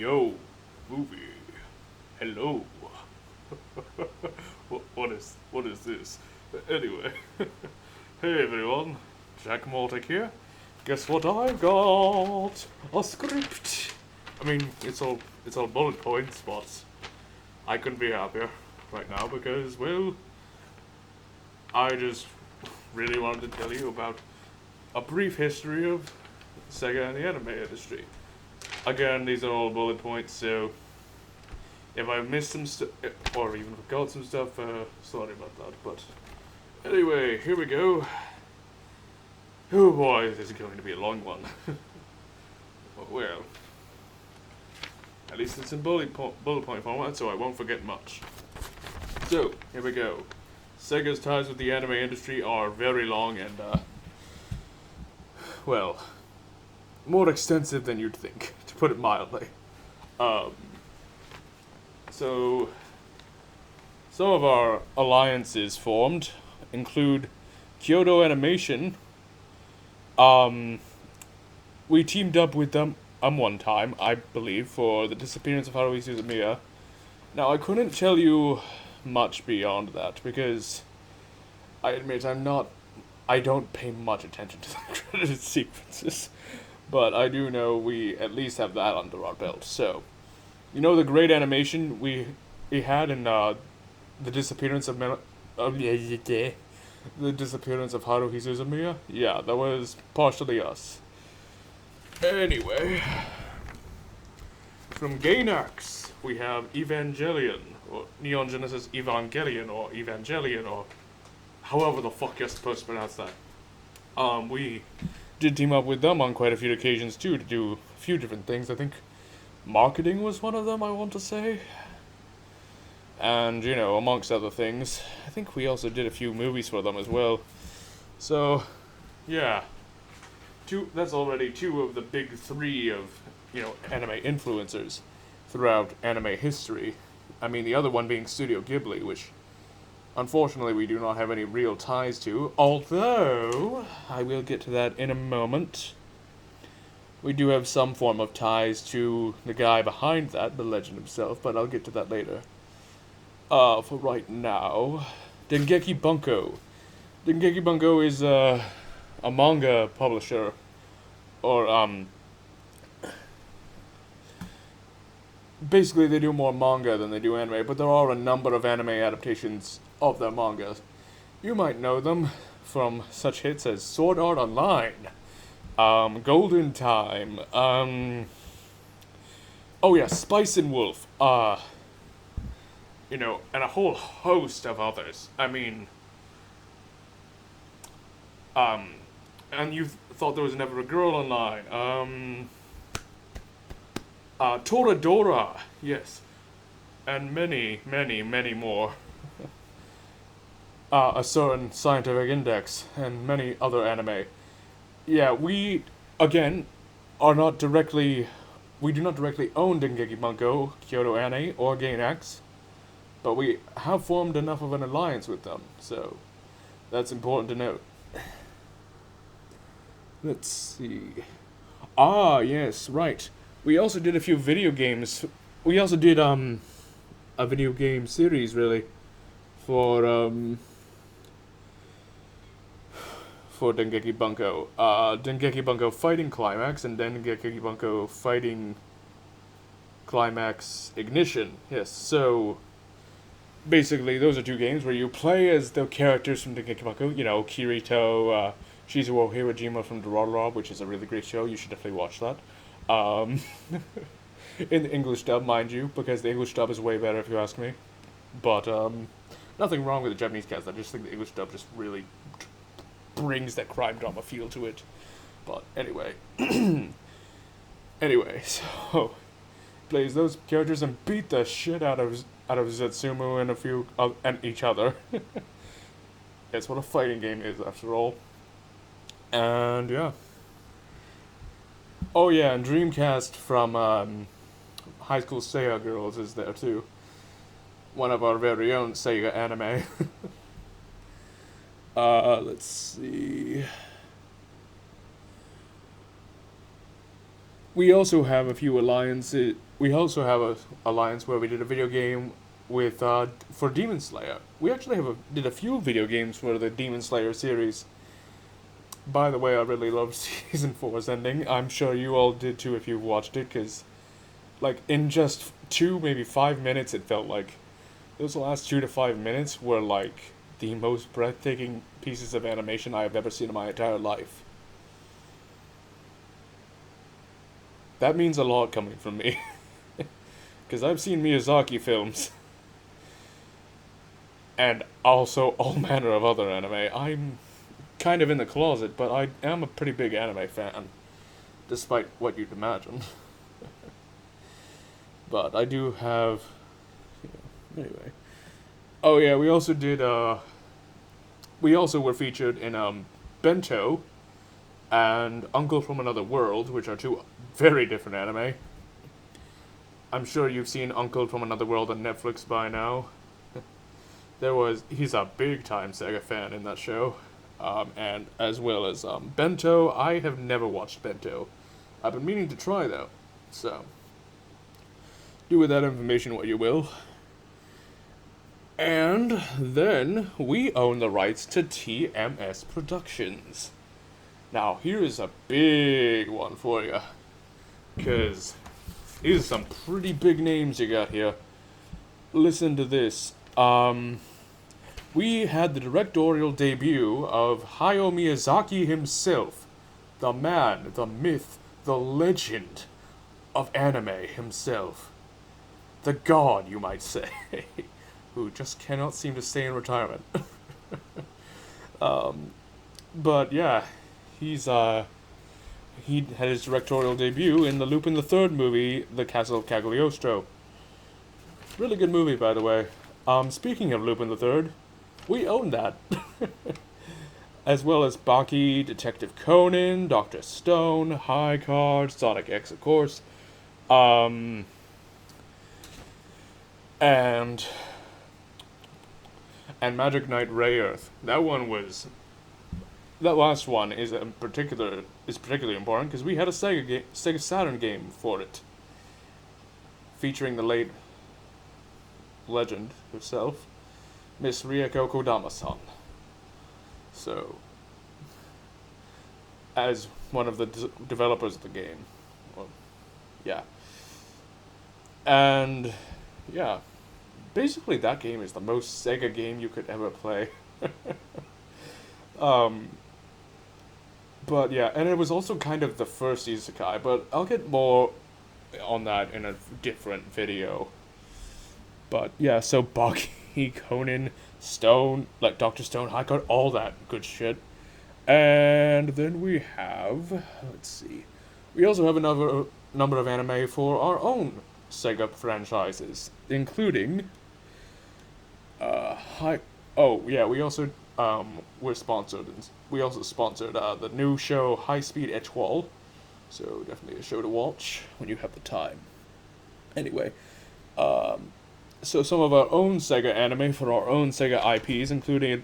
Yo, movie. Hello. What is this? Anyway, hey everyone, Jack Maltic here. Guess what I've got? A script. I mean, it's all bullet points, but I couldn't be happier right now because, well, I just really wanted to tell you about a brief history of Sega and the anime industry. Again, these are all bullet points, so if I missed some stuff, or even forgot some stuff, sorry about that. But anyway, here we go. Oh boy, this is going to be a long one. Well, at least it's in bullet point format, so I won't forget much. So, here we go. Sega's ties with the anime industry are very long and, well, more extensive than you'd think, to put it mildly. So, some of our alliances formed include Kyoto Animation. We teamed up with them one time, I believe, for the disappearance of Haruhi Suzumiya. Now, I couldn't tell you much beyond that, because I admit I don't pay much attention to the credit sequences. But I do know we at least have that under our belt. So, you know the great animation we had in the disappearance of the disappearance of Haruhi Suzumiya? Yeah, that was partially us. Anyway, from Gainax we have Evangelion, or Neon Genesis Evangelion, or however the fuck you're supposed to pronounce that. We did team up with them on quite a few occasions too to do a few different things. I think marketing was one of them, I want to say. And, you know, amongst other things, I think we also did a few movies for them as well. So, yeah. That's already two of the big three of, you know, anime influencers throughout anime history. I mean, the other one being Studio Ghibli, which unfortunately we do not have any real ties to, although I will get to that in a moment. We do have some form of ties to the guy behind that, the legend himself, but I'll get to that later. For right now, Dengeki Bunko. Dengeki Bunko is a manga publisher, or basically they do more manga than they do anime, but there are a number of anime adaptations of their manga. You might know them from such hits as Sword Art Online, Golden Time, oh yeah, Spice and Wolf, you know, and a whole host of others. I mean, and you thought there was never a girl online, Toradora, yes, and many, many, many more. A certain Scientific Index, and many other anime. Yeah, we, again, we do not directly own Dengeki Bunko, Kyoto Anime, or Gainax, but we have formed enough of an alliance with them, so that's important to note. Let's see. Ah, yes, right. We also did a few video games. We also did, a video game series, really, for Dengeki Bunko. Dengeki Bunko Fighting Climax and Dengeki Bunko Fighting Climax Ignition. Yes, so basically those are two games where you play as the characters from Dengeki Bunko. You know, Kirito, Shizuo Hirojima from Durarara, which is a really great show. You should definitely watch that. In the English dub, mind you, because the English dub is way better if you ask me. But, nothing wrong with the Japanese cast. I just think the English dub just really brings that crime drama feel to it. But anyway. Anyway, so plays those characters and beat the shit out of Zetsumu and a few and each other. That's what a fighting game is, after all. And yeah. Oh yeah, and Dreamcast from High School Seiya Girls is there too. One of our very own Sega anime. Let's see. we also have a few alliances. We also have a alliance where we did a video game with for Demon Slayer. We actually did a few video games for the Demon Slayer series. By the way, I really loved season 4's ending. I'm sure you all did too if you watched it, because like in just 2, maybe 5 minutes, it felt like those last 2 to 5 minutes were like the most breathtaking pieces of animation I have ever seen in my entire life. That means a lot coming from me. Because I've seen Miyazaki films. And also all manner of other anime. I'm kind of in the closet, but I am a pretty big anime fan. Despite what you'd imagine. But I do have... Anyway. Oh yeah, we also did, we also were featured in, Bento and Uncle from Another World, which are two very different anime. I'm sure you've seen Uncle from Another World on Netflix by now. He's a big time SEGA fan in that show. And as well as, Bento. I have never watched Bento. I've been meaning to try though, so. Do with that information what you will. And then we own the rights to TMS Productions. Now, here is a big one for you. Because these are some pretty big names you got here. Listen to this. We had the directorial debut of Hayao Miyazaki himself. The man, the myth, the legend of anime himself. The god, you might say. Who just cannot seem to stay in retirement. But yeah, he had his directorial debut in the Lupin the Third movie, The Castle of Cagliostro. Really good movie, by the way. Speaking of Lupin the Third, we own that. As well as Baki, Detective Conan, Dr. Stone, High Card, Sonic X, of course. And Magic Knight Ray Earth. That last one is particularly important because we had a Sega Saturn game for it, featuring the late legend herself, Miss Rieko Kodama-san. So, as one of the developers of the game, well, yeah, and yeah. Basically, that game is the most Sega game you could ever play. But yeah, and it was also kind of the first isekai, but I'll get more on that in a different video. But yeah, so Baki, Conan, Stone, like Dr. Stone, High Card, all that good shit. And then we have, let's see, we also have another number of anime for our own Sega franchises, including we also were sponsored, and we also sponsored the new show High Speed Etoile, so definitely a show to watch when you have the time. Anyway, so some of our own Sega anime for our own Sega IPs, including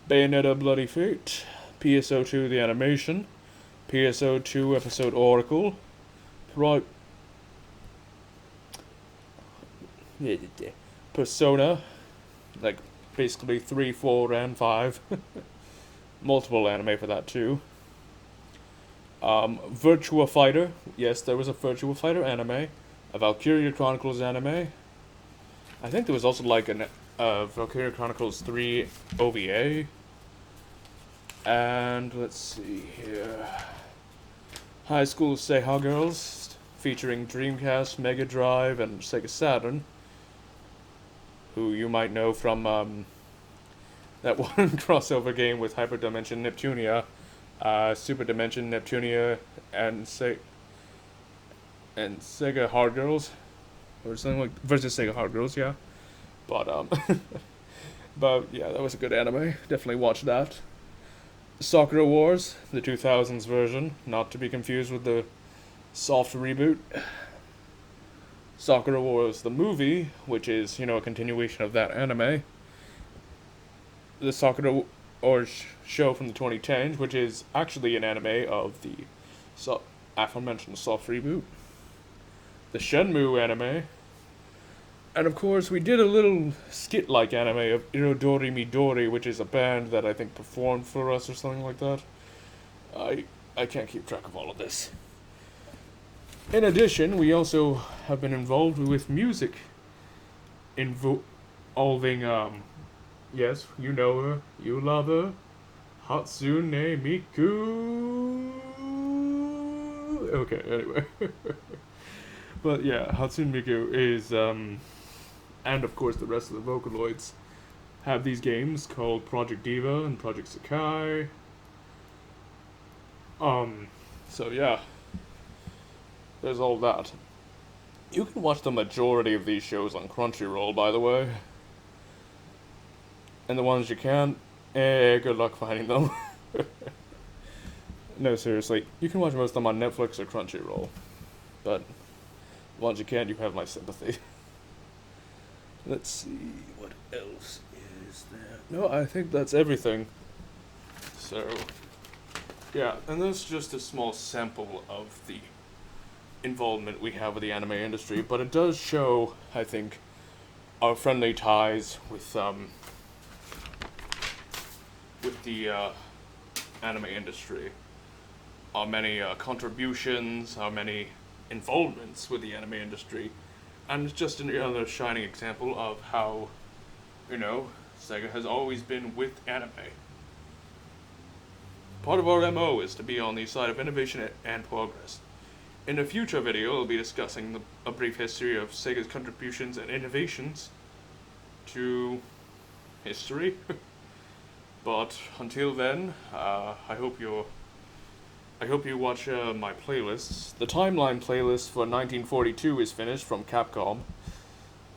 Bayonetta Bloody Fate, PSO2 the animation, PSO2 episode Oracle, Persona, like basically 3, 4, and 5. Multiple anime for that too. Virtua Fighter. Yes, there was a Virtua Fighter anime. A Valkyria Chronicles anime. I think there was also like a Valkyria Chronicles 3 OVA. And let's see here. High School Seiha Girls, featuring Dreamcast, Mega Drive, and Sega Saturn. Who you might know from that one crossover game with Hyperdimension Neptunia, Super Dimension Neptunia, and Sega Hard Girls, or something like versus Sega Hard Girls, yeah. But but yeah, that was a good anime. Definitely watch that. Sakura Wars, the 2000s version, not to be confused with the soft reboot. Sakura Wars the movie, which is, a continuation of that anime. The Sakura Wars show from the 2010s, which is actually an anime of the aforementioned soft reboot, the Shenmue anime, and of course we did a little skit-like anime of Irodori Midori, which is a band that I think performed for us or something like that. I can't keep track of all of this. In addition, we also have been involved with music involving, yes, you know her, you love her, Hatsune Miku. Okay, anyway. But yeah, Hatsune Miku is, and of course the rest of the Vocaloids have these games called Project Diva and Project Sakai. So yeah, there's all that. You can watch the majority of these shows on Crunchyroll, by the way. And the ones you can't, good luck finding them. No, seriously, you can watch most of them on Netflix or Crunchyroll. But the ones you can't, you have my sympathy. Let's see, what else is there? No, I think that's everything. So, yeah, and that's just a small sample of the involvement we have with the anime industry, but it does show, I think, our friendly ties with the anime industry. Our many contributions, our many involvements with the anime industry, and it's just another shining example of how, Sega has always been with anime. Part of our MO is to be on the side of innovation and progress. In a future video, I'll be discussing a brief history of Sega's contributions and innovations to history. But until then, I hope you watch my playlists. The timeline playlist for 1942 is finished from Capcom.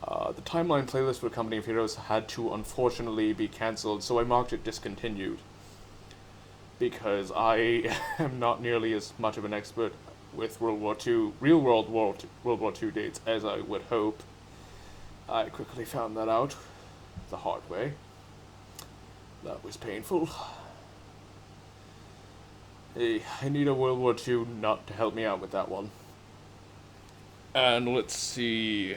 The timeline playlist for Company of Heroes had to unfortunately be cancelled, so I marked it discontinued. Because I am not nearly as much of an expert with World War II, World War II dates as I would hope. I quickly found that out the hard way. That was painful. Hey, I need a World War II nut to help me out with that one. And let's see.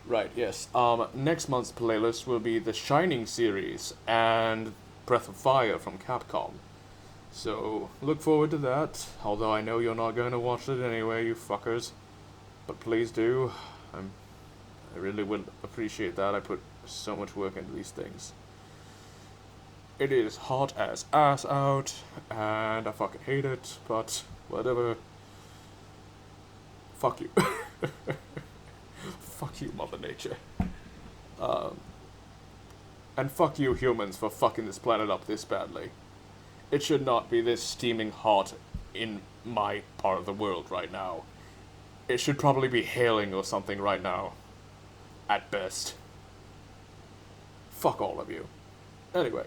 Right, yes. Next month's playlist will be the Shining series and Breath of Fire from Capcom. So, look forward to that, although I know you're not going to watch it anyway, you fuckers. But please do. I really would appreciate that. I put so much work into these things. It is hot as ass out, and I fucking hate it, but whatever. Fuck you. Fuck you, Mother Nature. And fuck you, humans, for fucking this planet up this badly. It should not be this steaming hot in my part of the world right now. It should probably be hailing or something right now. At best. Fuck all of you. Anyway.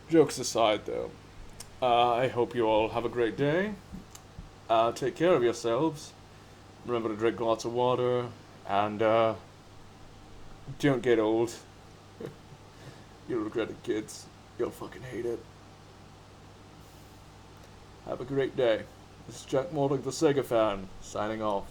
Jokes aside, though, I hope you all have a great day. Take care of yourselves. Remember to drink lots of water, and don't get old. You'll regret it, kids. You'll fucking hate it. Have a great day. This is Jack Mordick, the Sega fan, signing off.